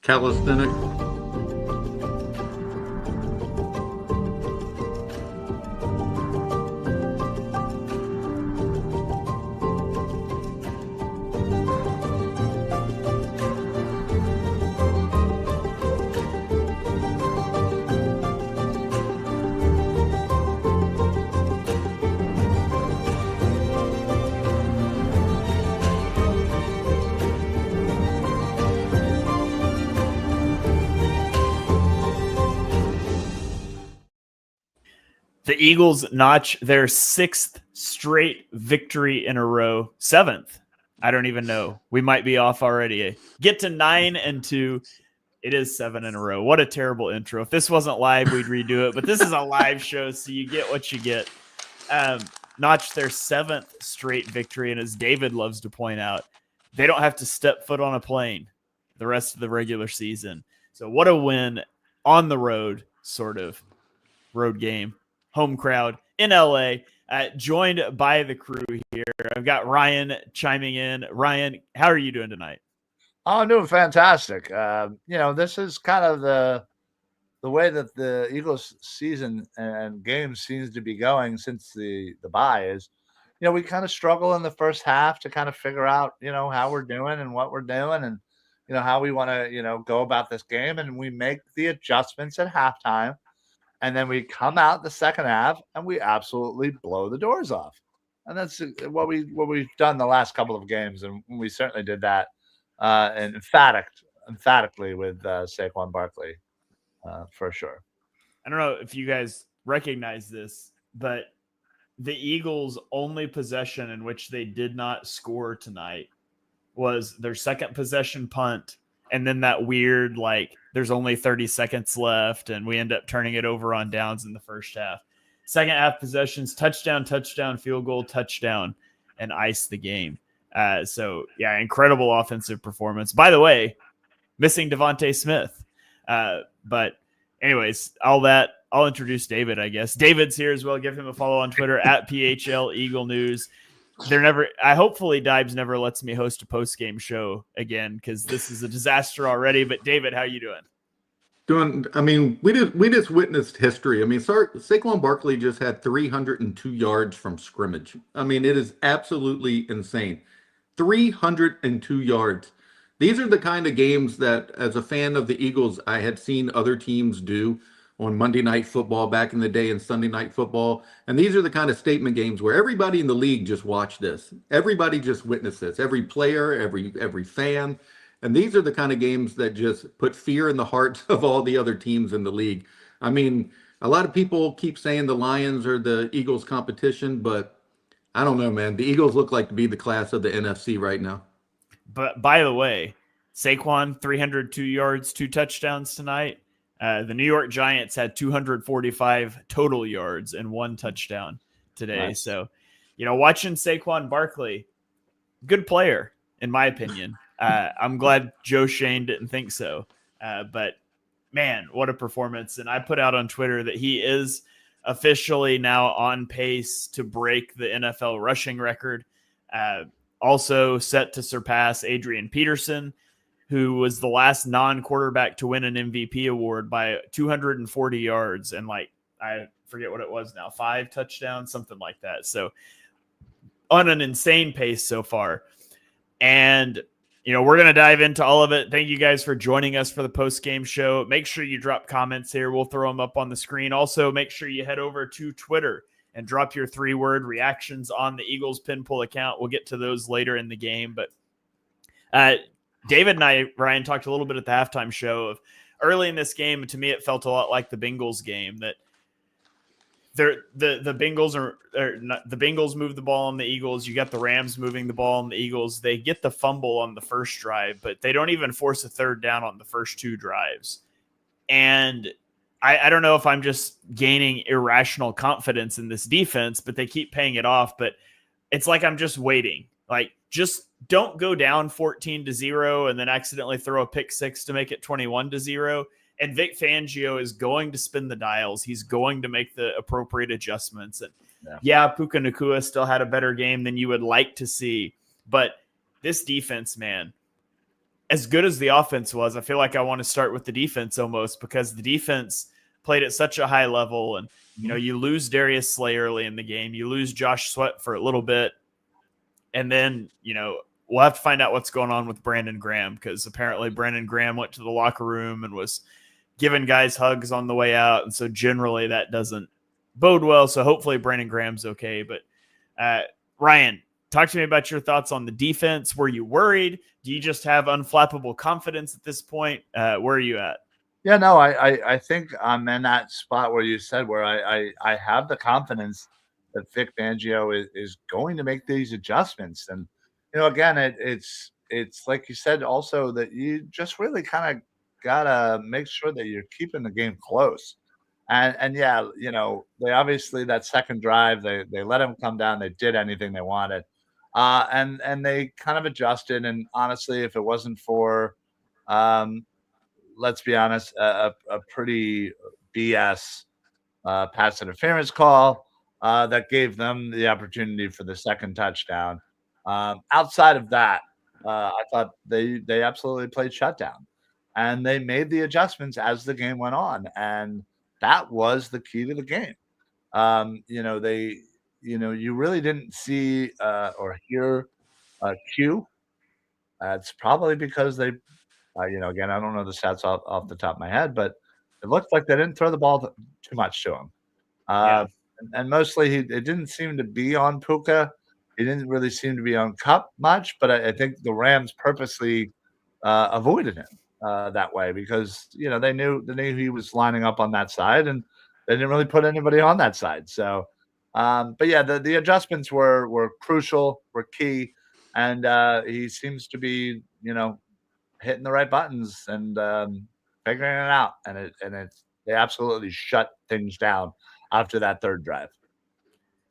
Calisthenics. The Eagles notch their 6th straight victory in a row. 7th. I don't even know. We might be off already. Get to 9-2. It is 7 in a row. What a terrible intro. If this wasn't live, we'd redo it. But this is a live show, so you get what you get. Notched their 7th straight victory. And as David loves to point out, they don't have to step foot on a plane the rest of the regular season. So what a win on the road, sort of. Road game. Home crowd in LA, joined by the crew here. I've got Ryan chiming in. Ryan, how are you doing tonight? Oh, I'm doing fantastic. This is kind of the way that the Eagles season and game seems to be going since the bye is, we kind of struggle in the first half to kind of figure out, how we're doing and what we're doing and, how we want to, go about this game. And we make the adjustments at halftime. And then we come out the second half and we absolutely blow the doors off. And that's what we've done the last couple of games. And we certainly did that and emphatically with Saquon Barkley for sure. I don't know if you guys recognize this, but the Eagles' only possession in which they did not score tonight was their second possession punt. And then that weird, there's only 30 seconds left, and we end up turning it over on downs in the first half. Second half possessions, touchdown, field goal, touchdown, and ice the game. So, yeah, incredible offensive performance. By the way, missing Devontae Smith. But anyways, all that, I'll introduce David, I guess. David's here as well. Give him a follow on Twitter, at PHL Eagle News. Hopefully Dibes never lets me host a post-game show again, because this is a disaster already. But David, how you doing? We just witnessed history. Saquon Barkley just had 302 yards from scrimmage. It is absolutely insane. 302 yards. These are the kind of games that, as a fan of the Eagles, I had seen other teams do on Monday Night Football back in the day and Sunday Night Football. And these are the kind of statement games where everybody in the league just watched this. Everybody just witnessed this. Every player, every fan. And these are the kind of games that just put fear in the hearts of all the other teams in the league. A lot of people keep saying the Lions are the Eagles' competition, but I don't know, man. The Eagles look like to be the class of the NFC right now. But by the way, Saquon, 302 yards, 2 touchdowns tonight. The New York Giants had 245 total yards and 1 touchdown today. Nice. So, watching Saquon Barkley, good player, in my opinion. I'm glad Joe Shane didn't think so. But, man, what a performance. And I put out on Twitter that he is officially now on pace to break the NFL rushing record. Also set to surpass Adrian Peterson, who was the last non-quarterback to win an MVP award by 240 yards and I forget what it was now, 5 touchdowns, something like that. So on an insane pace so far. And, we're going to dive into all of it. Thank you guys for joining us for the post-game show. Make sure you drop comments here. We'll throw them up on the screen. Also, make sure you head over to Twitter and drop your 3-word reactions on the Eagles Pinpull account. We'll get to those later in the game. But David and I, Ryan, talked a little bit at the halftime show of early in this game. To me, it felt a lot like the Bengals game, that the Bengals move the ball on the Eagles. You got the Rams moving the ball on the Eagles. They get the fumble on the first drive, but they don't even force a third down on the first 2 drives. And I don't know if I'm just gaining irrational confidence in this defense, but they keep paying it off. But it's like I'm just waiting. Just don't go down 14-0 and then accidentally throw a pick 6 to make it 21-0. And Vic Fangio is going to spin the dials. He's going to make the appropriate adjustments. And Puka Nacua still had a better game than you would like to see. But this defense, man, as good as the offense was, I feel like I want to start with the defense almost, because the defense played at such a high level. And, you lose Darius Slay early in the game. You lose Josh Sweat for a little bit. And then, we'll have to find out what's going on with Brandon Graham, because apparently Brandon Graham went to the locker room and was giving guys hugs on the way out. And so generally that doesn't bode well. So hopefully Brandon Graham's okay. But Ryan, talk to me about your thoughts on the defense. Were you worried? Do you just have unflappable confidence at this point? Where are you at? Yeah, no, I think I'm in that spot where you said, where I have the confidence that Vic Fangio is going to make these adjustments. And, again, it's like you said also, that you just really kind of gotta make sure that you're keeping the game close. And yeah, they obviously, that second drive, they let him come down, they did anything they wanted. And they kind of adjusted. And honestly, if it wasn't for let's be honest, a pretty BS pass interference call that gave them the opportunity for the second touchdown. Outside of that, I thought they absolutely played shutdown, and they made the adjustments as the game went on, and that was the key to the game. You really didn't see or hear Q. It's probably because they again, I don't know the stats off the top of my head, but it looked like they didn't throw the ball too much to him. Yeah. And mostly it didn't seem to be on Puka. It didn't really seem to be on Cup much, but I think the Rams purposely avoided him that way, because they knew he was lining up on that side, and they didn't really put anybody on that side. So, but yeah, the adjustments were crucial, were key, and he seems to be hitting the right buttons and figuring it out. And they absolutely shut things down after that third drive.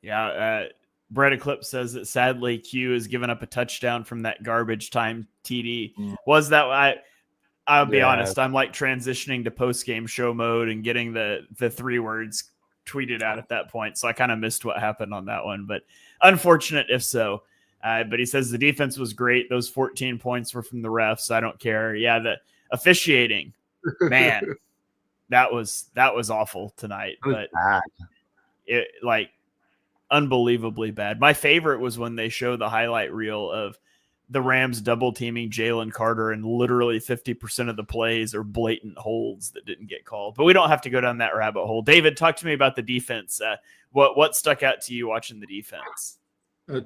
Yeah. Brett Eclipse says that sadly Q has given up a touchdown from that garbage time TD. Was that I'll be honest, I'm like transitioning to post-game show mode and getting the 3 words tweeted out at that point. So I kind of missed what happened on that one, but unfortunate if so. But he says the defense was great. Those 14 points were from the refs. I don't care. Yeah, the officiating, man, that was awful tonight. But it unbelievably bad. My favorite was when they show the highlight reel of the Rams double teaming Jalen Carter, and literally 50% of the plays are blatant holds that didn't get called. But we don't have to go down that rabbit hole. David, talk to me about the defense. What stuck out to you watching the defense?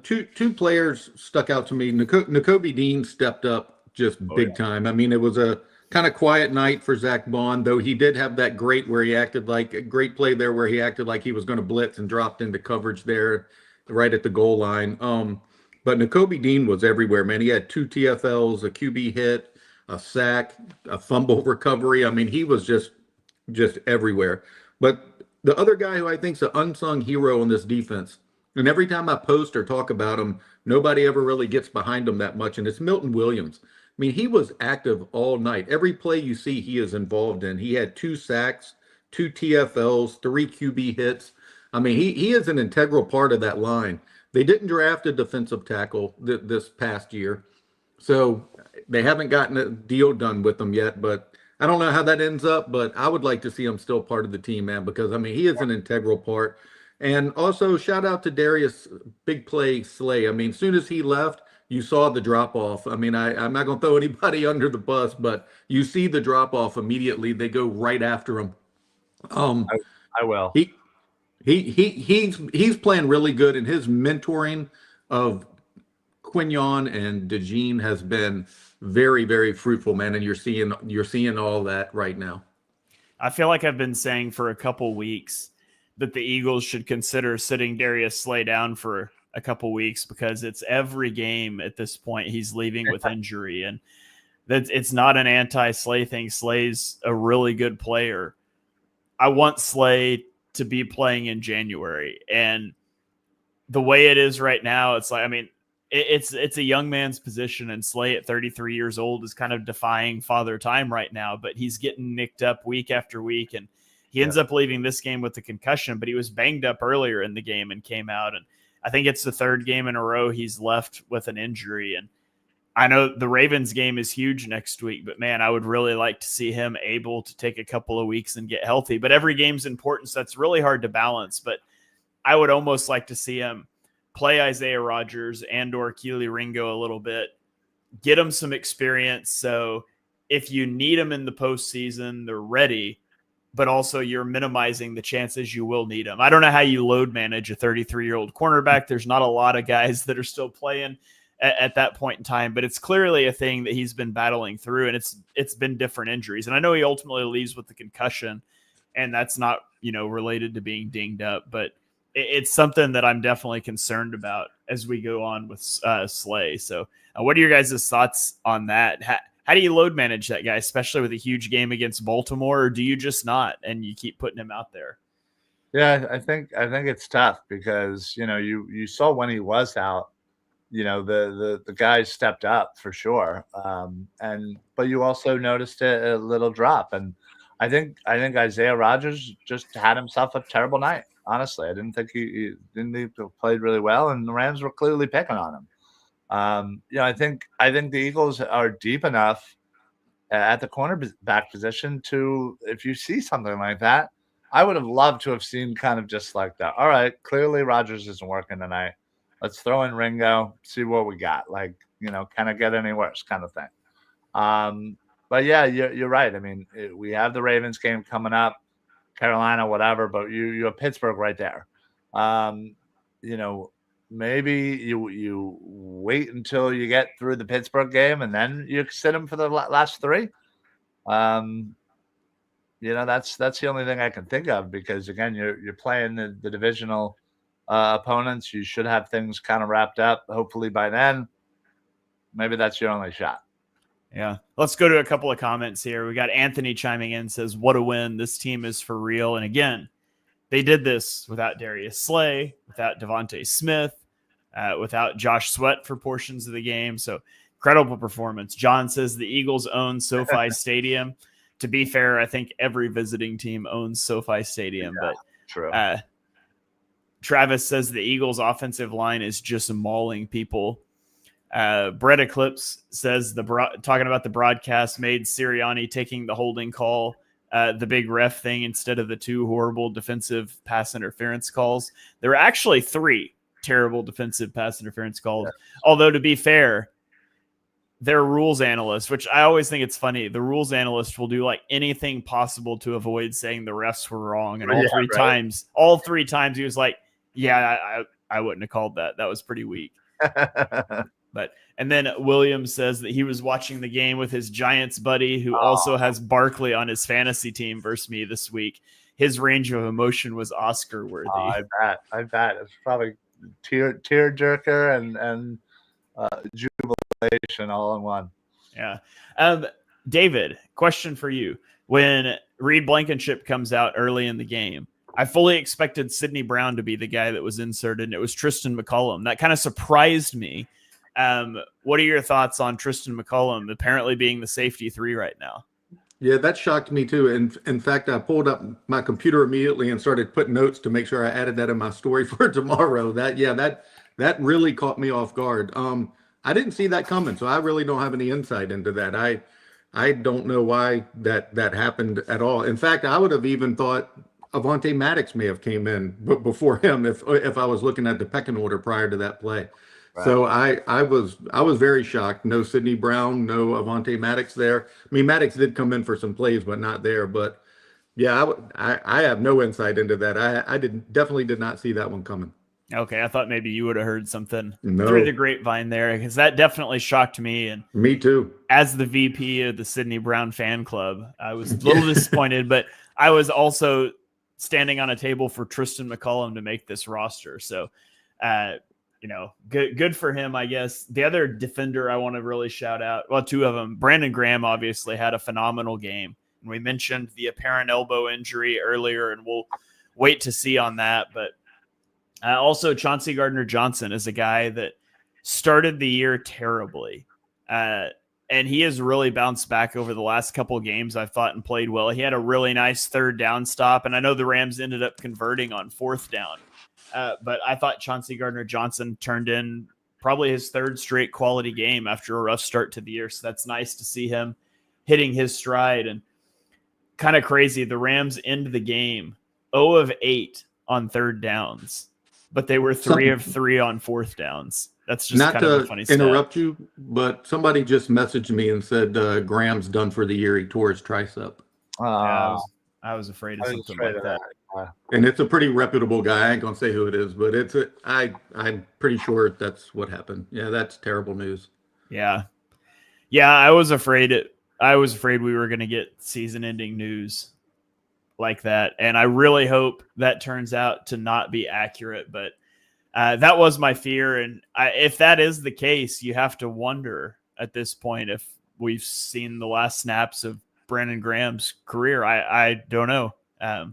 Two players stuck out to me. Nakobe Dean stepped up just big time. I mean, it was a kind of quiet night for Zach Bond, though he did have that great play there where he acted like he was going to blitz and dropped into coverage there right at the goal line. But Nakobe Dean was everywhere, man. He had 2 TFLs, a QB hit, a sack, a fumble recovery. I mean, he was just everywhere. But the other guy who I think is an unsung hero in this defense, and every time I post or talk about him, nobody ever really gets behind him that much, and it's Milton Williams. I mean, he was active all night. Every play you see, he is involved in. He had 2 sacks, 2 TFLs, 3 QB hits. I mean, he is an integral part of that line. They didn't draft a defensive tackle this past year, so they haven't gotten a deal done with him yet. But I don't know how that ends up, but I would like to see him still part of the team, man, because, I mean, he is an integral part. And also, shout out to Darius Big Play Slay. I mean, as soon as he left, you saw the drop-off. I mean, I'm not going to throw anybody under the bus, but you see the drop-off immediately. They go right after him. I will. He's playing really good, and his mentoring of Quignon and DeJean has been very, very fruitful, man. And you're seeing all that right now. I feel like I've been saying for a couple weeks that the Eagles should consider sitting Darius Slay down for a couple weeks, because it's every game at this point he's leaving with injury, and that it's not an anti-Slay thing. Slay's a really good player. I want Slay to be playing in January, and the way it is right now, it's like, I mean, it's a young man's position, and Slay at 33 years old is kind of defying father time right now, but he's getting nicked up week after week, and he ends up leaving this game with a concussion, but he was banged up earlier in the game and came out. And I think it's the 3rd game in a row he's left with an injury. And I know the Ravens game is huge next week, but man, I would really like to see him able to take a couple of weeks and get healthy. But every game's important, so that's really hard to balance. But I would almost like to see him play Isaiah Rodgers and or Keely Ringo a little bit, get him some experience. So if you need them in the postseason, they're ready, but also you're minimizing the chances you will need them. I don't know how you load manage a 33-year-old cornerback. There's not a lot of guys that are still playing at that point in time, but it's clearly a thing that he's been battling through, and it's been different injuries. And I know he ultimately leaves with the concussion, and that's not, related to being dinged up, but it's something that I'm definitely concerned about as we go on with Slay. So what are your guys' thoughts on that? How do you load manage that guy, especially with a huge game against Baltimore, or do you just not and you keep putting him out there? Yeah, I think it's tough because you saw when he was out, the guys stepped up for sure, but you also noticed a little drop, and I think Isaiah Rodgers just had himself a terrible night. Honestly, I didn't think he played really well, and the Rams were clearly picking on him. I think the Eagles are deep enough at the cornerback position to, if you see something like that, I would have loved to have seen kind of just like that. All right, clearly Rodgers isn't working tonight. Let's throw in Ringo, see what we got. Like, can it get any worse kind of thing. But yeah, you're right. I mean, we have the Ravens game coming up, Carolina, whatever, but you have Pittsburgh right there. Maybe you wait until you get through the Pittsburgh game and then you sit him for the last three. That's the only thing I can think of, because again, you're playing the divisional opponents. You should have things kind of wrapped up. Hopefully by then, maybe that's your only shot. Yeah. Let's go to a couple of comments here. We got Anthony chiming in, says, what a win. This team is for real. And again, they did this without Darius Slay, without Devontae Smith, without Josh Sweat for portions of the game. So incredible performance. John says the Eagles own SoFi Stadium. To be fair, I think every visiting team owns SoFi Stadium. Yeah, but true. Travis says the Eagles offensive line is just mauling people. Brett Eclipse says talking about the broadcast made Sirianni taking the holding call the big ref thing instead of the two horrible defensive pass interference calls. There were actually 3 terrible defensive pass interference calls. Yeah. Although, to be fair, they're rules analysts, which I always think it's funny. The rules analyst will do like anything possible to avoid saying the refs were wrong. And all three times he was like, yeah, I wouldn't have called that. That was pretty weak. And then Williams says that he was watching the game with his Giants buddy, who also has Barkley on his fantasy team versus me this week. His range of emotion was Oscar worthy. I bet it's probably tear jerker and jubilation all in one. Yeah. David, question for you. When Reed Blankenship comes out early in the game, I fully expected Sidney Brown to be the guy that was inserted, and it was Tristan McCollum. That kind of surprised me. What are your thoughts on Tristan McCollum apparently being the safety 3 right now? Yeah, that shocked me too. And in fact, I pulled up my computer immediately and started putting notes to make sure I added that in my story for tomorrow. That really caught me off guard. I didn't see that coming, so I really don't have any insight into that. I don't know why that happened at all. In fact, I would have even thought Avonte Maddox may have came in before him if I was looking at the pecking order prior to that play. Right. So I was very shocked. No Sidney Brown, no Avonte Maddox there. I mean, Maddox did come in for some plays, but not there. But yeah, I have no insight into that. I definitely did not see that one coming. Okay, I thought maybe you would have heard something through the grapevine there, because that definitely shocked me. And me too. As the VP of the Sidney Brown fan club, I was a little disappointed, but I was also standing on a table for Tristan McCollum to make this roster. So, good for him, I guess. The other defender I want to really shout out, well, 2 of them. Brandon Graham obviously had a phenomenal game. And we mentioned the apparent elbow injury earlier, and we'll wait to see on that. But also, Chauncey Gardner-Johnson is a guy that started the year terribly. And he has really bounced back over the last couple of games, I've thought, and played well. He had a really nice 3rd down stop, and I know the Rams ended up converting on 4th down. But I thought Chauncey Gardner-Johnson turned in probably his third straight quality game after a rough start to the year. So that's nice to see him hitting his stride. And kind of crazy, the Rams end the game 0 of 8 on third downs, but they were 3 of 3 on fourth downs. That's just Not kind of a to funny stat. interrupt you, but somebody just messaged me and said Graham's done for the year. He tore his tricep. Yeah, I was afraid of something like that. And it's a pretty reputable guy. I ain't gonna say who it is, but I'm pretty sure that's what happened. Yeah, that's terrible news. Yeah. I was afraid we were going to get season-ending news like that, and I really hope that turns out to not be accurate. But that was my fear, and if that is the case, you have to wonder at this point if we've seen the last snaps of Brandon Graham's career. I don't know.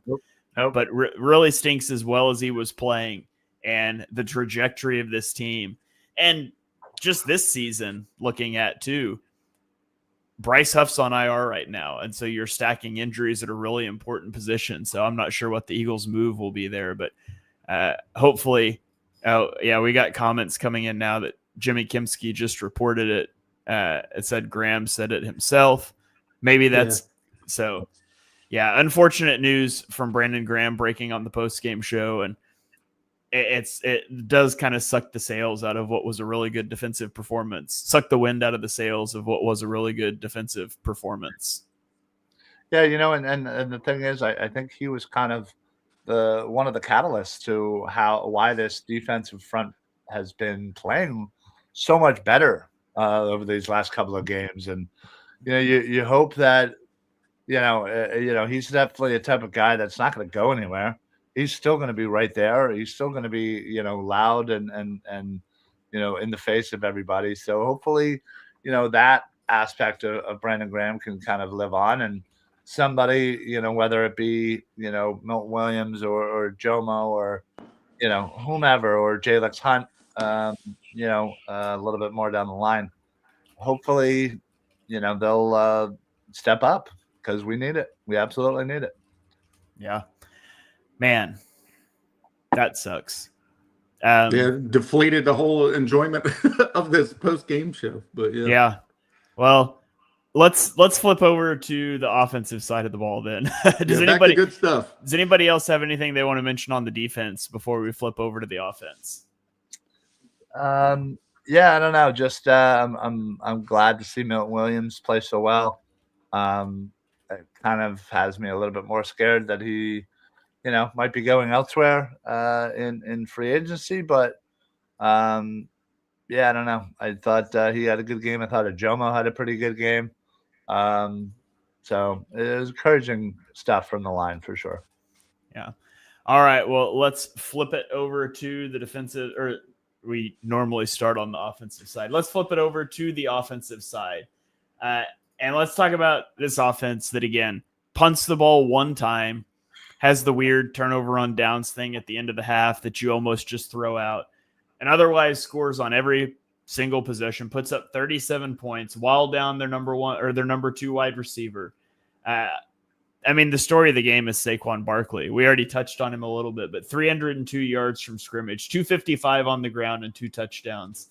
Nope. But really stinks as well as he was playing, and the trajectory of this team, and just this season looking at too. Bryce Huff's on IR right now, and so you're stacking injuries at a really important position. So I'm not sure what the Eagles' move will be there, but hopefully, we got comments coming in now that Jimmy Kimsky just reported it. It said Graham said it himself. Maybe that's so. Yeah, unfortunate news from Brandon Graham breaking on the post-game show, and it does kind of suck the sails out of what was a really good defensive performance. Suck the wind out of the sails of what was a really good defensive performance. Yeah, and the thing is, I think he was kind of one of the catalysts to why this defensive front has been playing so much better over these last couple of games, and you hope that he's definitely a type of guy that's not going to go anywhere. He's still going to be right there. He's still going to be, loud and in the face of everybody. So hopefully, that aspect of Brandon Graham can kind of live on, and somebody, whether it be, Milton Williams or Jomo or, whomever, or Jalex Hunt, a little bit more down the line. Hopefully, they'll step up because we need it. We absolutely need it. Yeah. Man, that sucks. Deflated the whole enjoyment of this post-game show. But yeah. Well, let's flip over to the offensive side of the ball then. Back to good stuff. Does anybody else have anything they want to mention on the defense before we flip over to the offense? I don't know. Just I'm glad to see Milton Williams play so well. It kind of has me a little bit more scared that he might be going elsewhere in free agency, but I don't know. I thought he had a good game. I thought Jomo had a pretty good game. So it was encouraging stuff from the line for sure. Yeah. All right. Well, let's flip it over to the defensive, or we normally start on the offensive side. Let's flip it over to the offensive side. And let's talk about this offense that, again, punts the ball one time, has the weird turnover on downs thing at the end of the half that you almost just throw out, and otherwise scores on every single possession, puts up 37 points while down their number 1 or their number 2 wide receiver. The story of the game is Saquon Barkley. We already touched on him a little bit, but 302 yards from scrimmage, 255 on the ground, and 2 touchdowns.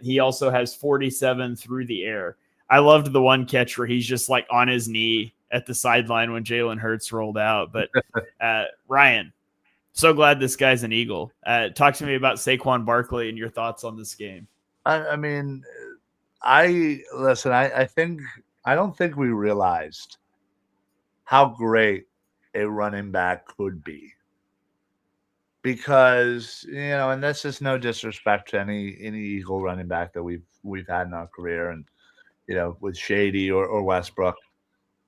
He also has 47 through the air. I loved the one catch where he's just like on his knee at the sideline when Jalen Hurts rolled out. But Ryan, so glad this guy's an Eagle. Talk to me about Saquon Barkley and your thoughts on this game. I don't think we realized how great a running back could be, because and this is no disrespect to any Eagle running back that we've had in our career, and with Shady or Westbrook,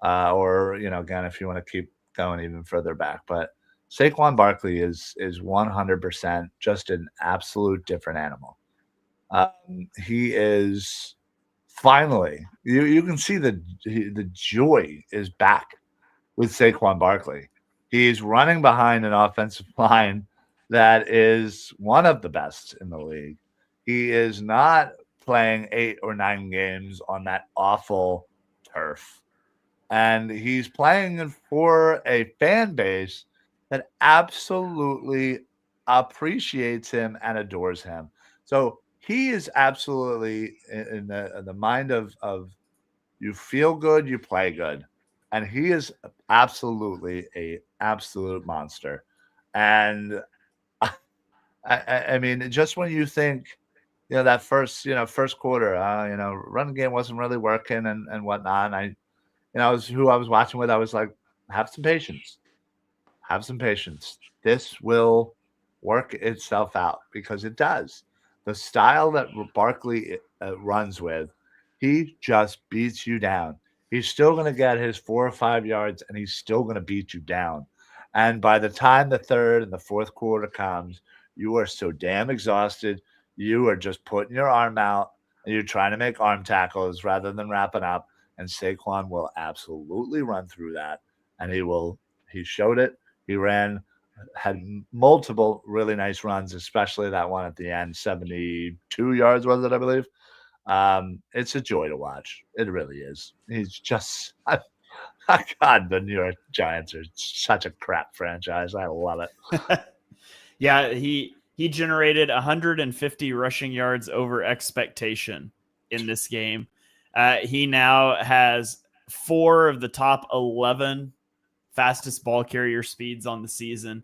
or again, if you want to keep going even further back, but Saquon Barkley is 100% just an absolute different animal. He is finally, you can see the joy is back with Saquon Barkley. He's running behind an offensive line that is one of the best in the league. He is not playing 8 or 9 games on that awful turf. And he's playing for a fan base that absolutely appreciates him and adores him. So he is absolutely in the mind of you feel good, you play good, and he is absolutely a absolute monster. And I mean, just when you think, that first quarter, running game wasn't really working and whatnot. And who I was watching with. I was like, have some patience. Have some patience. This will work itself out because it does. The style that Barkley runs with, he just beats you down. He's still going to get his 4 or 5 yards, and he's still going to beat you down. And by the time the third and the fourth quarter comes, you are so damn exhausted. You are just putting your arm out and you're trying to make arm tackles rather than wrapping up. And Saquon will absolutely run through that. And he showed it. He had multiple really nice runs, especially that one at the end, 72 yards, was it, I believe? It's a joy to watch. It really is. He's just, God, the New York Giants are such a crap franchise. I love it. Yeah, he generated 150 rushing yards over expectation in this game. He now has 4 of the top 11 fastest ball carrier speeds on the season.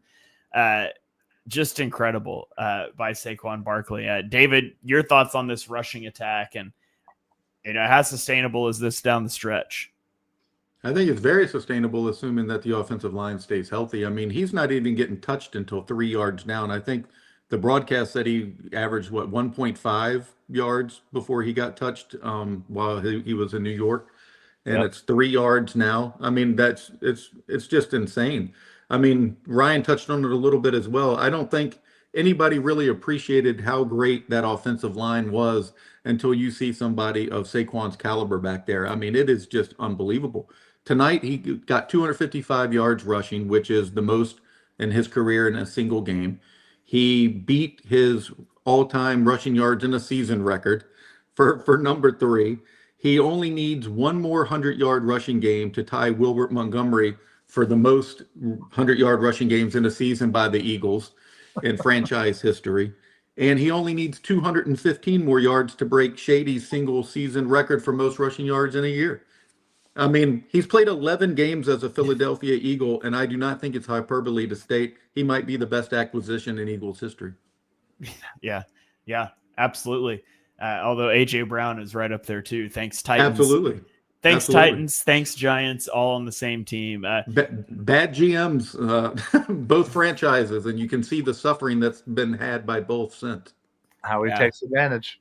Just incredible by Saquon Barkley. David, your thoughts on this rushing attack, and how sustainable is this down the stretch? I think it's very sustainable, assuming that the offensive line stays healthy. I mean, he's not even getting touched until 3 yards down. I think the broadcast said he averaged 1.5 yards before he got touched while he was in New York, and Yep. it's 3 yards now. I mean, it's just insane. I mean, Ryan touched on it a little bit as well. I don't think anybody really appreciated how great that offensive line was until you see somebody of Saquon's caliber back there. I mean, it is just unbelievable. Tonight, he got 255 yards rushing, which is the most in his career in a single game. He beat his all-time rushing yards in a season record for number 3. He only needs one more 100-yard rushing game to tie Wilbert Montgomery for the most 100-yard rushing games in a season by the Eagles in franchise history. And he only needs 215 more yards to break Shady's single season record for most rushing yards in a year. I mean, he's played 11 games as a Philadelphia Eagle, and I do not think it's hyperbole to state he might be the best acquisition in Eagles history. Yeah, absolutely. Although A.J. Brown is right up there too. Thanks, Titans. Absolutely. Thanks, Titans. Thanks, Giants. All on the same team. Bad GMs, both franchises, and you can see the suffering that's been had by both since. How he takes advantage.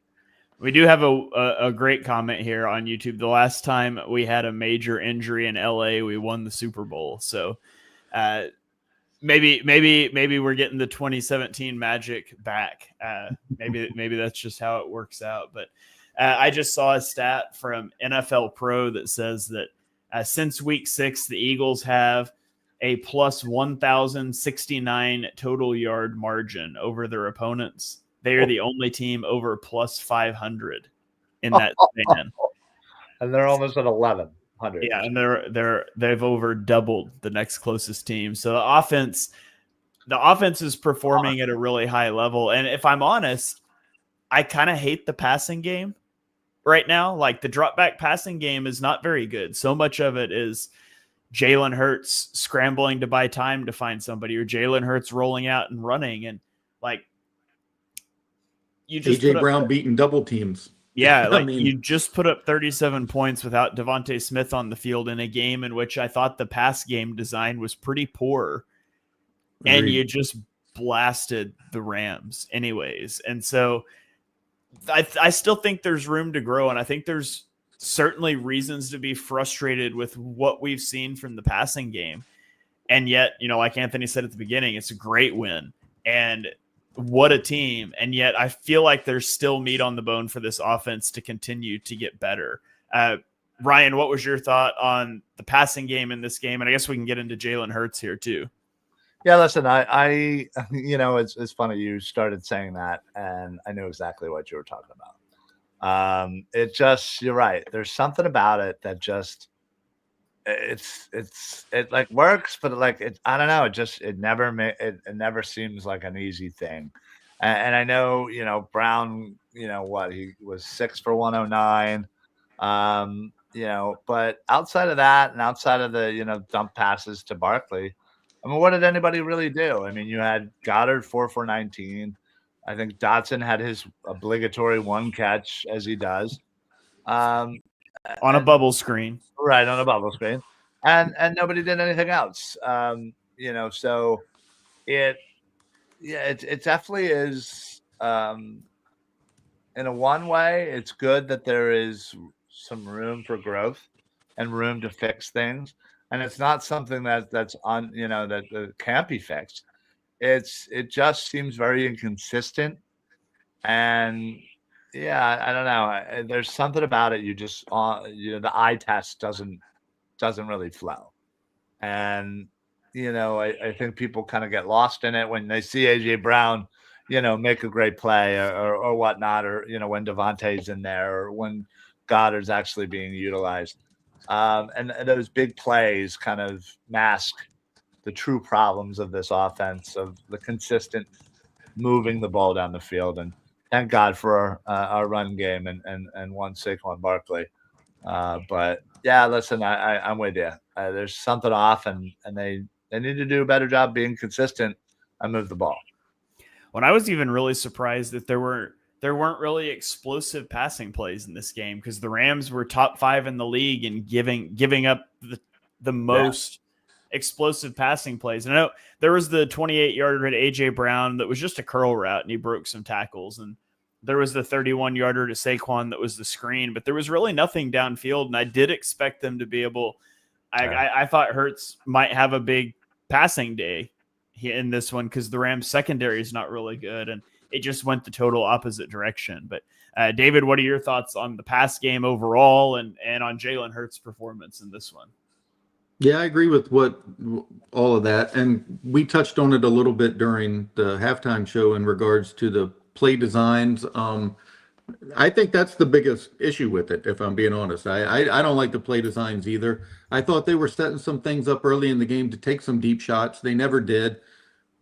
We do have a great comment here on YouTube. The last time we had a major injury in LA, we won the Super Bowl. So maybe we're getting the 2017 magic back. Maybe that's just how it works out. But I just saw a stat from NFL Pro that says that since week 6, the Eagles have a plus 1,069 total yard margin over their opponents. They are the only team over plus 500 in that span. And they're almost at 1,100. Yeah, and they've over doubled the next closest team. So the offense is performing at a really high level. And if I'm honest, I kind of hate the passing game right now. Like, the drop back passing game is not very good. So much of it is Jalen Hurts scrambling to buy time to find somebody, or Jalen Hurts rolling out and running. And like, you just A.J. Brown beating double teams. Yeah, like you just put up 37 points without Devontae Smith on the field in a game in which I thought the pass game design was pretty poor. Agreed. And you just blasted the Rams anyways. And so I still think there's room to grow, and I think there's certainly reasons to be frustrated with what we've seen from the passing game. And yet, like Anthony said at the beginning, it's a great win. And what a team. And yet I feel like there's still meat on the bone for this offense to continue to get better. Ryan, what was your thought on the passing game in this game? And I guess we can get into Jalen Hurts here too. Yeah, listen, I it's funny you started saying that, and I knew exactly what you were talking about. It just, you're right. There's something about it that just, it like works, but like I don't know. It never seems like an easy thing. And I know, Brown, what, he was 6 for 109. But outside of that and outside of the, dump passes to Barkley, I mean, what did anybody really do? I mean, you had Goddard 4 for 19. I think Dotson had his obligatory one catch, as he does. On a bubble screen. Right, on a bubble screen. And nobody did anything else. So it definitely is, in a one way, it's good that there is some room for growth and room to fix things. And it's not something that's on, that can't be fixed. It just seems very inconsistent. And yeah, I don't know. There's something about it. You just, the eye test doesn't really flow. And, I think people kind of get lost in it when they see AJ Brown, make a great play or whatnot, or, when Devontae's in there or when Goddard's actually being utilized. And those big plays kind of mask the true problems of this offense, of the consistent moving the ball down the field. And thank God for our run game and one Saquon Barkley. But yeah, listen, I'm with you. There's something off, and they need to do a better job being consistent and move the ball. When I was even really surprised that there weren't really explosive passing plays in this game, because the Rams were top 5 in the league and giving up the most explosive passing plays. And I know there was the 28-yarder to AJ Brown that was just a curl route and he broke some tackles, and there was the 31-yarder to Saquon that was the screen, but there was really nothing downfield. And I did expect them to be able. I thought Hurts might have a big passing day in this one because the Rams secondary is not really good, and it just went the total opposite direction. But David, what are your thoughts on the pass game overall and on Jalen Hurts' performance in this one? Yeah, I agree with all of that. And we touched on it a little bit during the halftime show in regards to the play designs. I think that's the biggest issue with it, if I'm being honest. I don't like the play designs either. I thought they were setting some things up early in the game to take some deep shots. They never did.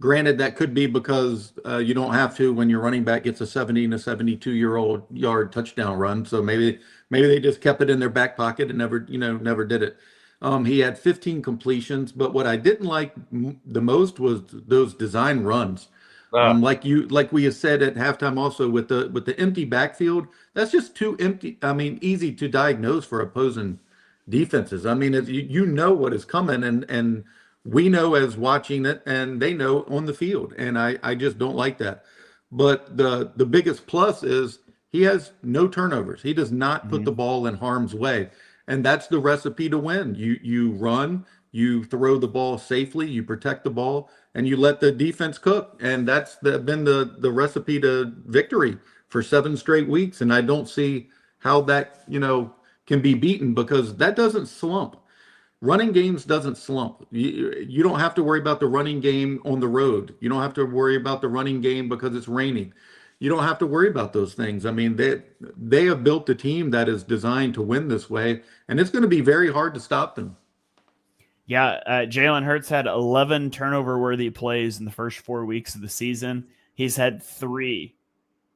Granted, that could be because you don't have to when your running back gets a 70 and a 72-yard touchdown run. So maybe they just kept it in their back pocket and never did it. He had 15 completions, but what I didn't like the most was those design runs. Like we had said at halftime, also with the empty backfield, that's just too empty. I mean, easy to diagnose for opposing defenses. I mean, you know what is coming, and we know as watching it, and they know on the field, and I just don't like that. But the biggest plus is he has no turnovers. He does not put the ball in harm's way, and that's the recipe to win. You run, you throw the ball safely, you protect the ball, and you let the defense cook. And that's been the recipe to victory for 7 straight weeks. And I don't see how that, can be beaten, because that doesn't slump. Running games doesn't slump. You don't have to worry about the running game on the road. You don't have to worry about the running game because it's raining. You don't have to worry about those things. I mean, they have built a team that is designed to win this way, and it's going to be very hard to stop them. Yeah, Jalen Hurts had 11 turnover-worthy plays in the first 4 weeks of the season. He's had 3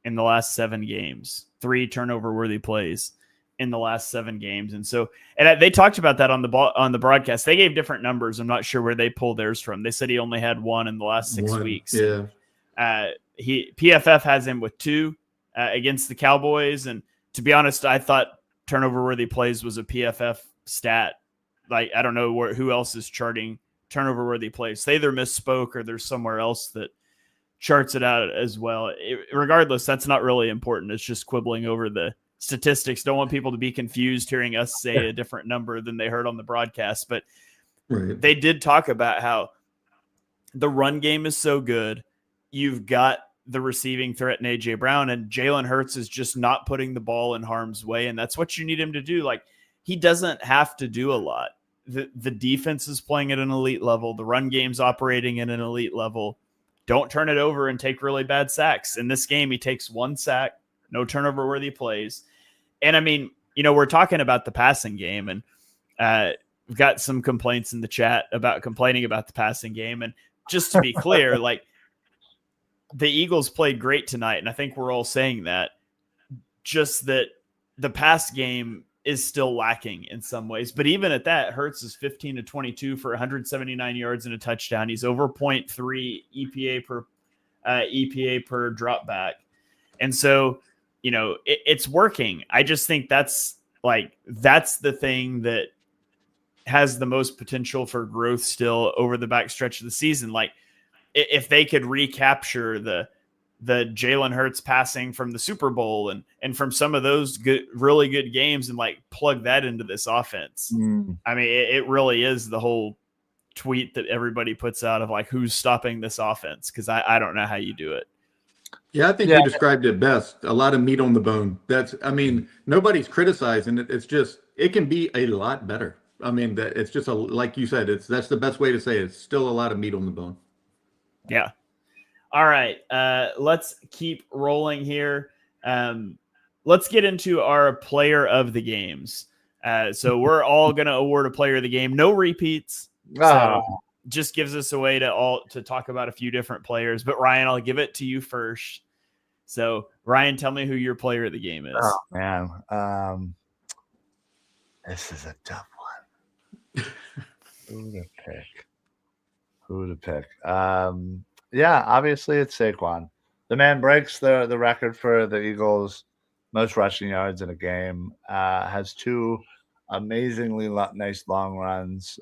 in the last 7 games. 3 turnover-worthy plays in the last 7 games. And so, and they talked about that on the broadcast. They gave different numbers. I'm not sure where they pulled theirs from. They said he only had 1 in the last 6 weeks. Yeah. PFF has him with 2 against the Cowboys. And to be honest, I thought turnover-worthy plays was a PFF stat. Like, I don't know who else is charting turnover-worthy plays. They either misspoke or there's somewhere else that charts it out as well. Regardless, that's not really important. It's just quibbling over the statistics. Don't want people to be confused hearing us say a different number than they heard on the broadcast. But They did talk about how the run game is so good. You've got the receiving threat in AJ Brown, and Jalen Hurts is just not putting the ball in harm's way. And that's what you need him to do. Like, he doesn't have to do a lot. The defense is playing at an elite level. The run game's operating at an elite level. Don't turn it over and take really bad sacks. In this game, he takes 1 sack, no turnover-worthy plays. And, I mean, we're talking about the passing game, and we've got some complaints in the chat about complaining about the passing game. And just to be clear, like, the Eagles played great tonight, and I think we're all saying that. Just that the pass game is still lacking in some ways. But even at that, Hurts is 15 to 22 for 179 yards and a touchdown. He's over 0.3 EPA per drop back. And so, it's working. I just think that's the thing that has the most potential for growth still over the back stretch of the season. Like, if they could recapture the Jalen Hurts passing from the Super Bowl and from some of those really good games and plug that into this offense. I mean, it really is the whole tweet that everybody puts out of who's stopping this offense. Cause I don't know how you do it. Yeah. I think you described it best. A lot of meat on the bone. Nobody's criticizing it. It's just, it can be a lot better. I mean, it's just like you said, that's the best way to say it. It's still a lot of meat on the bone. Yeah. All right. Let's keep rolling here. Let's get into our player of the games. So we're all going to award a player of the game. No repeats. So just gives us a way to talk about a few different players. But Ryan, I'll give it to you first. So Ryan, tell me who your player of the game is. Oh man. This is a tough one. Who to pick? Yeah, obviously it's Saquon. The man breaks the record for the Eagles' most rushing yards in a game. Has two amazingly nice long runs.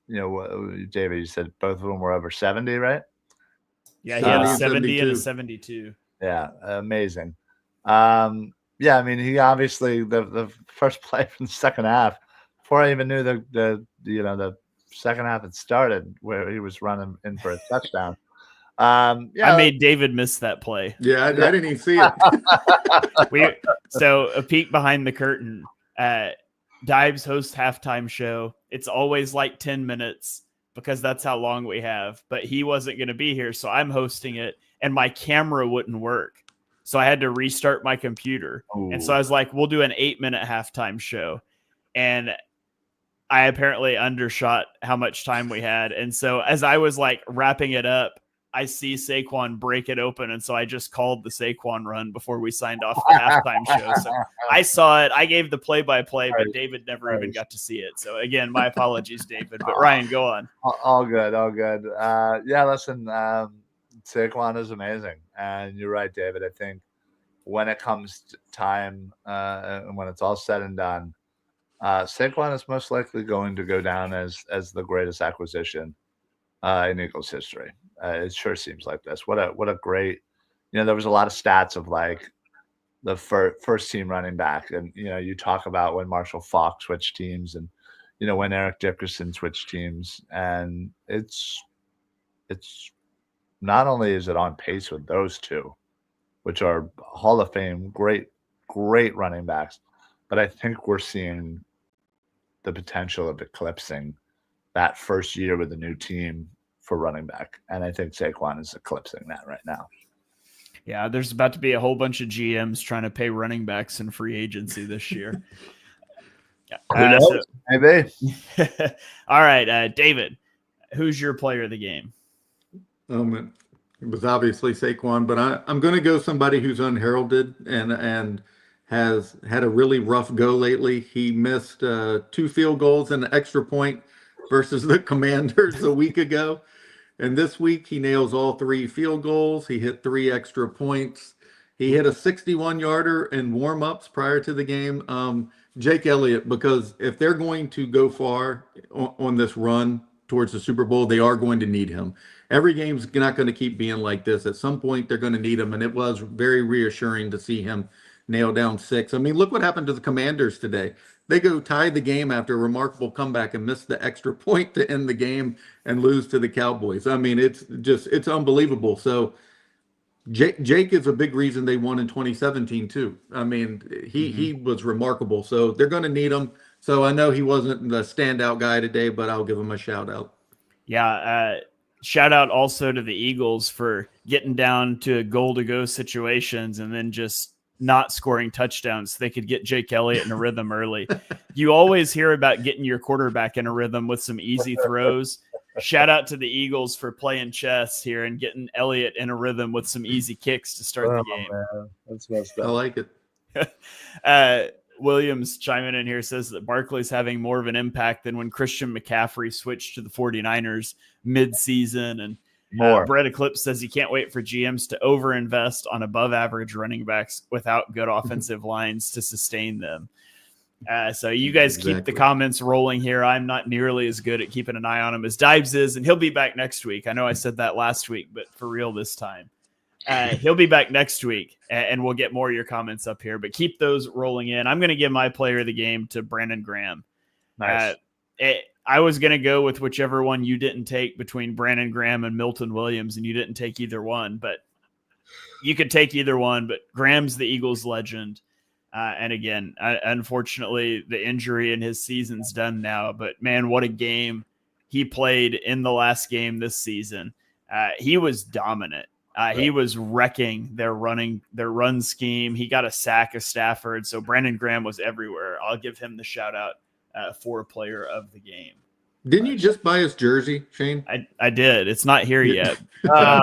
David, you said both of them were over 70, right? Yeah, he had a 70 and a 72. Yeah, amazing. Yeah, I mean, he obviously the first play from the second half, before I even knew the second half had started, where he was running in for a touchdown. I made David miss that play. Yeah, I didn't even see it. So a peek behind the curtain. Dives hosts halftime show. It's always 10 minutes because that's how long we have. But he wasn't going to be here, so I'm hosting it, and my camera wouldn't work. So I had to restart my computer. Ooh. And so I was like, we'll do an 8-minute halftime show. And I apparently undershot how much time we had. And so as I was wrapping it up, I see Saquon break it open. And so I just called the Saquon run before we signed off the halftime show. So I saw it. I gave the play-by-play, but David never even got to see it. So again, my apologies, David. But Ryan, go on. All good. Yeah, listen, Saquon is amazing. And you're right, David. I think when it comes to time and when it's all said and done, Saquon is most likely going to go down as the greatest acquisition in Eagles history. It sure seems like this. What a great, there was a lot of stats of the first team running back, and you talk about when Marshall Faulk switched teams, and when Eric Dickerson switched teams, and it's not only is it on pace with those two, which are Hall of Fame, great running backs, but I think we're seeing the potential of eclipsing that first year with a new team for running back. And I think Saquon is eclipsing that right now. Yeah, there's about to be a whole bunch of GMs trying to pay running backs in free agency this year. Who knows? Maybe. All right, David, who's your player of the game? It was obviously Saquon, but I'm going to go somebody who's unheralded and has had a really rough go lately. He missed 2 field goals and an extra point versus the Commanders a week ago. And this week he nails all 3 field goals. He hit 3 extra points. He hit a 61-yarder in warm-ups prior to the game. Jake Elliott, because if they're going to go far on this run towards the Super Bowl, they are going to need him. Every game's not going to keep being like this. At some point, they're going to need him, and it was very reassuring to see him nail down 6. I mean, look what happened to the Commanders today. They go tie the game after a remarkable comeback and miss the extra point to end the game and lose to the Cowboys. I mean, it's unbelievable. So Jake is a big reason they won in 2017 too. I mean, he was remarkable. So they're going to need him. So I know he wasn't the standout guy today, but I'll give him a shout out. Yeah. Shout out also to the Eagles for getting down to goal-to-go situations and then just not scoring touchdowns so they could get Jake Elliott in a rhythm early. You always hear about getting your quarterback in a rhythm with some easy throws. shout out to the Eagles for playing chess here and getting Elliott in a rhythm with some easy kicks to start the game. Man. That's messed I up. like it. Williams chiming in here says that Barkley's having more of an impact than when Christian McCaffrey switched to the 49ers mid-season. And Brett Eclipse says he can't wait for GMs to overinvest on above-average running backs without good offensive lines to sustain them. So you guys keep the comments rolling here. I'm not nearly as good at keeping an eye on him as Dives is, and he'll be back next week. I know I said that last week, but for real this time. He'll be back next week, and we'll get more of your comments up here. But keep those rolling in. I'm going to give my player of the game to Brandon Graham. Nice. I was going to go with whichever one you didn't take between Brandon Graham and Milton Williams, and you didn't take either one. But you could take either one. But Graham's the Eagles legend. And again, unfortunately, the injury in his season's done now. But, man, what a game he played in the last game this season. He was dominant. He was wrecking their run scheme. He got a sack of Stafford. So Brandon Graham was everywhere. I'll give him the shout out for player of the game. Didn't you just buy his jersey, Shane? I did. It's not here yet. Oh,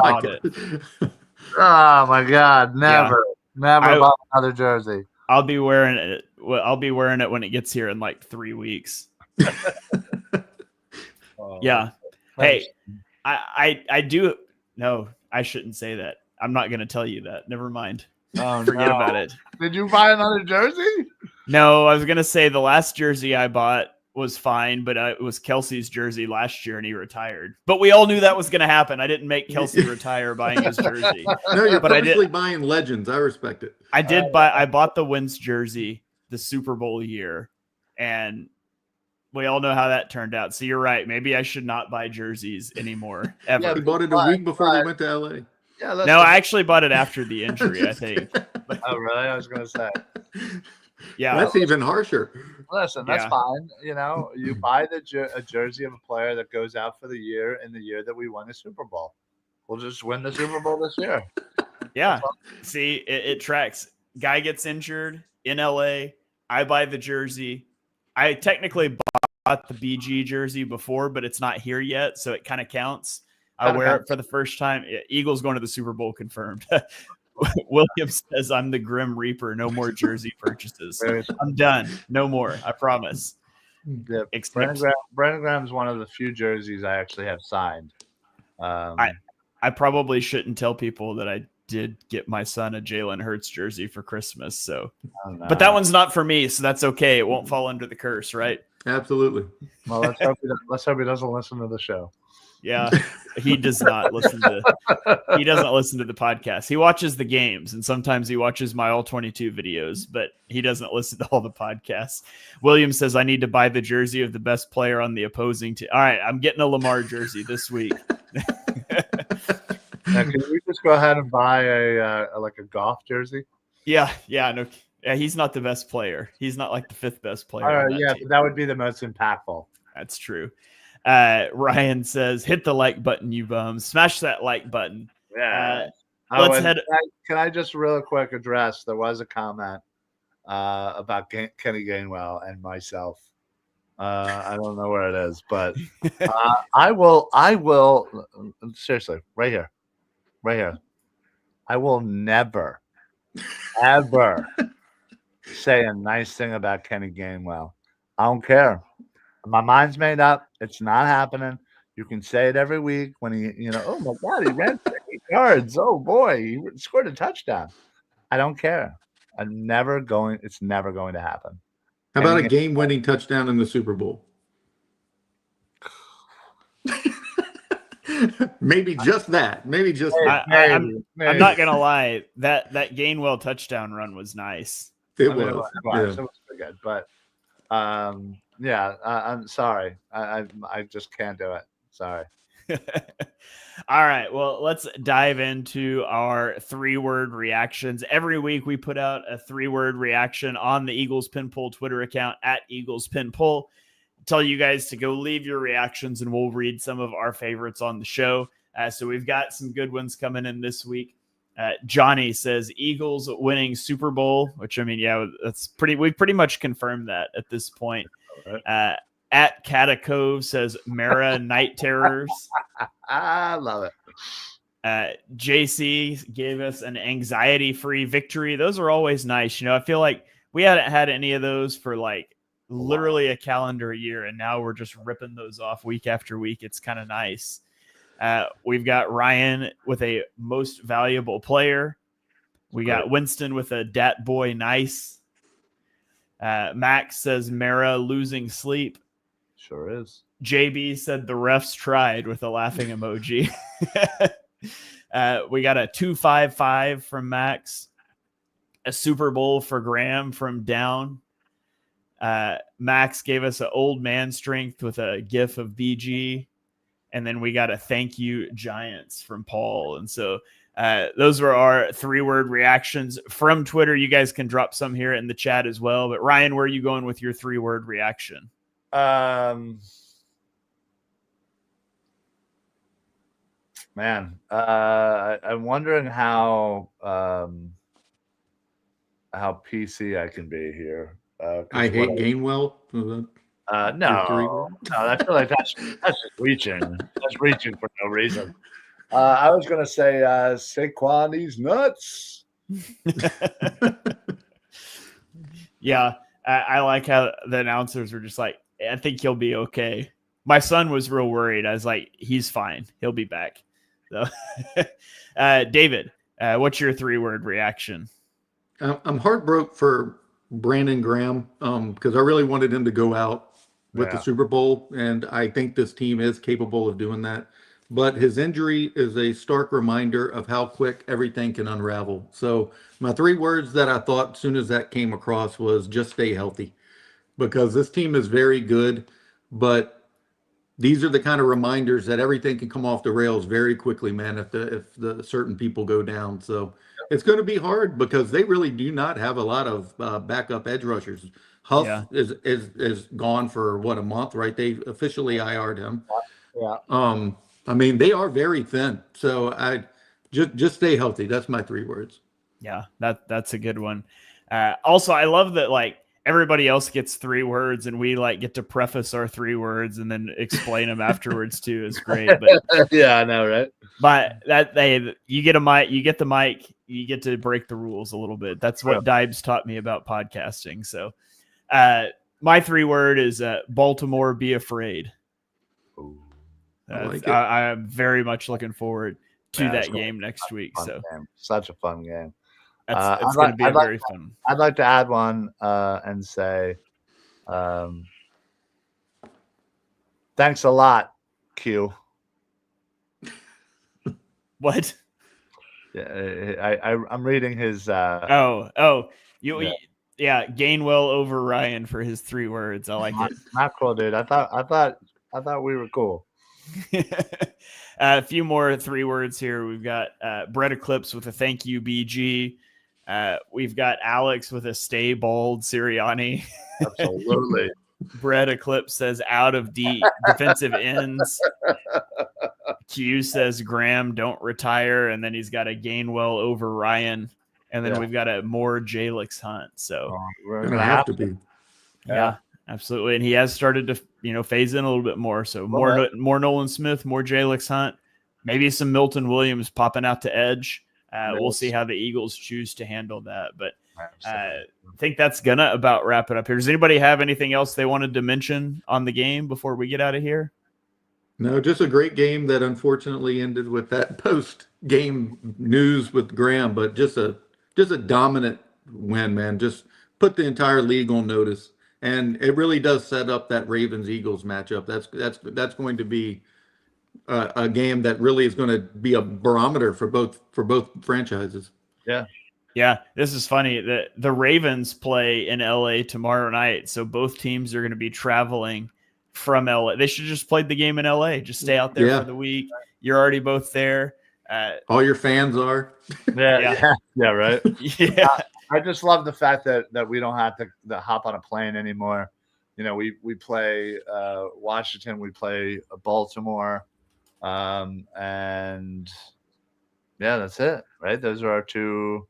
my God. Never bought another jersey. I'll be wearing it. I'll be wearing it when it gets here in like 3 weeks. Yeah. Hey, I do. No, I shouldn't say that. I'm not going to tell you that. Never mind. Forget about it. Did you buy another jersey? No, I was going to say the last jersey I bought was fine, but it was Kelsey's jersey last year and he retired. But we all knew that was going to happen. I didn't make Kelsey retire buying his jersey. No, you're purposely buying legends. I respect it. I bought the Wentz jersey the Super Bowl year, and we all know how that turned out. So you're right. Maybe I should not buy jerseys anymore, ever. Yeah, he bought it a week before we went to LA. Yeah, no, I actually bought it after the injury, I think. Oh, really? I was going to say. Yeah. That's even harsher. Listen, that's fine. You know, you buy a jersey of a player that goes out for the year in the year that we won the Super Bowl. We'll just win the Super Bowl this year. Yeah. See, it tracks. Guy gets injured in LA. I buy the jersey. I technically bought the BG jersey before, but it's not here yet, so it kind of counts. I wear it for the first time. Eagles going to the Super Bowl confirmed. Williams says, I'm the Grim Reaper. No more jersey purchases. I'm done. No more. I promise. Yeah, Brandon Graham's one of the few jerseys I actually have signed. I probably shouldn't tell people that I did get my son a Jalen Hurts jersey for Christmas. So, but that one's not for me, so that's okay. It won't fall under the curse, right? Absolutely. Well, let's hope he doesn't listen to the show. Yeah, he does not listen to. He doesn't listen to the podcast. He watches the games, and sometimes he watches my all 22 videos, but he doesn't listen to all the podcasts. William says I need to buy the jersey of the best player on the opposing team. All right, I'm getting a Lamar jersey this week. Now, can we just go ahead and buy a golf jersey? Yeah, no, he's not the best player. He's not like the fifth best player. All right, yeah, that would be the most impactful. That's true. Ryan says, hit the like button, you bums. Smash that like button. Yeah. Can I just real quick address, there was a comment about Kenny Gainwell and myself. I don't know where it is, but I will seriously, right here. I will never, ever say a nice thing about Kenny Gainwell. I don't care. My mind's made up. It's not happening. You can say it every week when oh my God, he ran 8 yards. Oh boy, he scored a touchdown. I don't care. It's never going to happen. How about a game-winning touchdown in the Super Bowl? Maybe just that. I'm not gonna lie. That Gainwell touchdown run was nice. It was pretty good, but I'm sorry. I just can't do it. Sorry. All right. Well, let's dive into our 3-word reactions. Every week we put out a 3-word reaction on the Eagles Pin Pull Twitter account at Eagles Pin Pull. Tell you guys to go leave your reactions and we'll read some of our favorites on the show. So we've got some good ones coming in this week. Johnny says Eagles winning Super Bowl, which I mean, yeah, we pretty much confirmed that at this point. at Catacove says Mara Night Terrors. I love it. JC gave us an anxiety-free victory. Those are always nice. I feel like we hadn't had any of those for like literally a calendar year, and now we're just ripping those off week after week. It's kind of nice. We've got Ryan with a most valuable player. We got Winston with a dat boy nice. Max says Mara losing sleep. Sure is. JB said the refs tried with a laughing emoji. We got a 255 from Max, a Super Bowl for Graham from Down. Max gave us an old man strength with a gif of BG. And then we got a thank you Giants from Paul. And so those were our 3-word reactions from Twitter. You guys can drop some here in the chat as well. But Ryan, where are you going with your 3-word reaction? Man, I'm wondering how PC I can be here. I hate Gainwell. No, I feel like that's just reaching. That's reaching for no reason. I was gonna say Saquon, he's nuts. Yeah, I like how the announcers were just like, I think he'll be okay. My son was real worried. I was like, he's fine. He'll be back. So, David, what's your 3-word reaction? I'm heartbroken for Brandon Graham because I really wanted him to go out with the Super Bowl, and I think this team is capable of doing that. But his injury is a stark reminder of how quick everything can unravel. So my 3 words that I thought as soon as that came across was just stay healthy, because this team is very good, but these are the kind of reminders that everything can come off the rails very quickly, man, if the certain people go down. So it's going to be hard because they really do not have a lot of backup edge rushers. Huff is gone for a month, right? They officially IR'd him. Yeah. I mean, they are very thin. So I just stay healthy. That's my 3 words. Yeah, that's a good one. Also, I love that like everybody else gets 3 words and we like get to preface our 3 words and then explain them afterwards too. Is great. But yeah, I know, right? But you get a mic, you get the mic, you get to break the rules a little bit. That's what Dibes taught me about podcasting. So my 3 word is Baltimore be afraid. I am very much looking forward to that game next week. So game. Such a fun game. It's going to be very fun. I'd like to add one and say, thanks a lot, Q. What? Yeah, I'm reading his. Gainwell over Ryan for his 3 words. I like it. Not cool, dude. I thought we were cool. A few more 3 words here. We've got Brett Eclipse with a thank you, BG. We've got Alex with a stay bald, Sirianni. Absolutely. Brett Eclipse says out of defensive ends. Q says Graham don't retire, and then he's got a Gainwell over Ryan, and then we've got a more Jalix Hunt. So we're gonna have to be. Yeah, absolutely. And he has started to phase in a little bit more. So more Nolan Smith, more Jalix Hunt, maybe some Milton Williams popping out to edge. We'll see how the Eagles choose to handle that. But I think that's gonna about wrap it up here. Does anybody have anything else they wanted to mention on the game before we get out of here? No, just a great game that unfortunately ended with that post-game news with Graham, but just a dominant win, man. Just put the entire league on notice, and it really does set up that Ravens-Eagles matchup. That's going to be a game that really is going to be a barometer for both franchises. Yeah. Yeah, this is funny. The Ravens play in LA tomorrow night, so both teams are going to be traveling from LA. They should just play the game in LA. Just stay out there for the week. You're already both there. All your fans are. Yeah, right. Yeah. I just love the fact that we don't have to hop on a plane anymore. We play Washington, we play Baltimore, and that's it, right? Those are our two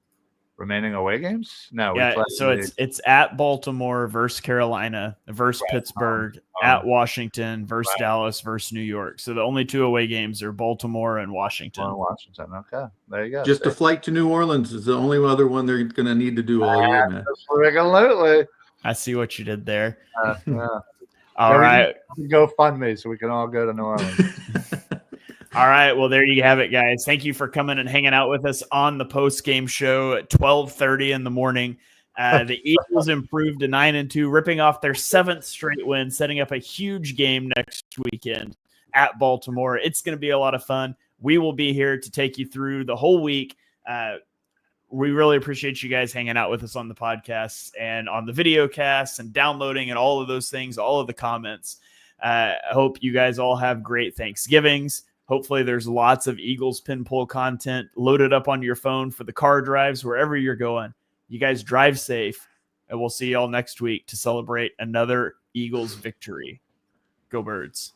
remaining away games? No, we Yeah, play so it's at Baltimore versus Carolina, versus Pittsburgh, at Washington versus Dallas versus New York. So the only 2 away games are Baltimore and Washington. Washington. Okay, there you go. Just a flight to New Orleans is the only other one they're going to need to do all year, man. Absolutely. I see what you did there. Yeah. All right. Go fund me so we can all go to New Orleans. All right. Well, there you have it, guys. Thank you for coming and hanging out with us on the post-game show at 12:30 in the morning. The Eagles improved to 9-2, ripping off their 7th straight win, setting up a huge game next weekend at Baltimore. It's going to be a lot of fun. We will be here to take you through the whole week. We really appreciate you guys hanging out with us on the podcast and on the video casts and downloading and all of those things, all of the comments. I hope you guys all have great Thanksgivings. Hopefully there's lots of Eagles pin pull content loaded up on your phone for the car drives, wherever you're going. You guys drive safe, and we'll see y'all next week to celebrate another Eagles victory. Go Birds.